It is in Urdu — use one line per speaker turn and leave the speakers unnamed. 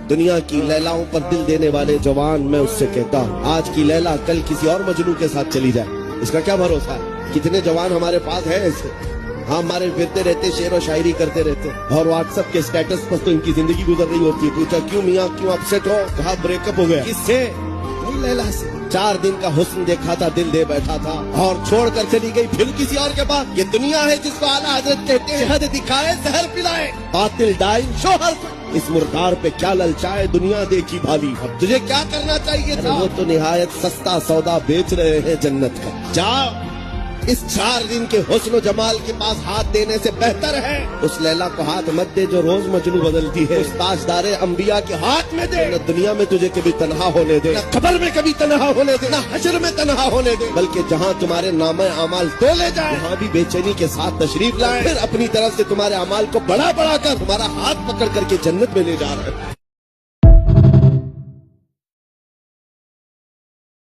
دنیا کی لیلاؤں پر دل دینے والے جوان میں اس سے کہتا ہوں آج کی لیلا کل کسی اور مجنوں کے ساتھ چلی جائے، اس کا کیا بھروسہ ہے؟ کتنے جوان ہمارے پاس ہیں ایسے، ہاں ہمارے پھرتے رہتے شعر و شاعری کرتے رہتے اور واٹس ایپ کے سٹیٹس پر تو ان کی زندگی گزر رہی ہوتی ہے۔ پوچھا کیوں میاں کیوں اپسیٹ ہو؟ کہا بریک اپ ہو گیا۔ کس سے؟ لیلا سے۔ 4 دن کا حسن دیکھا تھا دل دے بیٹھا تھا اور چھوڑ کر چلی گئی پھر کسی اور کے پاس۔ یہ دنیا ہے جس کو اعلیٰ حضرت کہتے ہیں حد دکھائے زہر پلائے، قاتل ڈائی شوہر اس مردار پہ کیا للچائے دنیا دیکھی بھالی۔ اب تجھے کیا کرنا چاہیے تھا؟ وہ تو نہایت سستا سودا بیچ رہے ہیں جنت کا۔ جا اس 4 دن کے حسن و جمال کے پاس ہاتھ دینے سے بہتر ہے اس لیلا کو ہاتھ مت دے جو روز مجنوں بدلتی ہے۔ اس تاجدار انبیاء کے ہاتھ میں دے، نہ دنیا میں تجھے کبھی تنہا ہونے دے، نہ قبر میں کبھی تنہا ہونے دے، نہ حشر میں تنہا ہونے دے، بلکہ جہاں تمہارے نامہ اعمال تولے جائے وہاں بھی بے چینی کے ساتھ تشریف لائے، پھر اپنی طرف سے تمہارے اعمال کو بڑا بڑا کر تمہارا ہاتھ پکڑ کر کے جنت میں لے جا رہے ہیں۔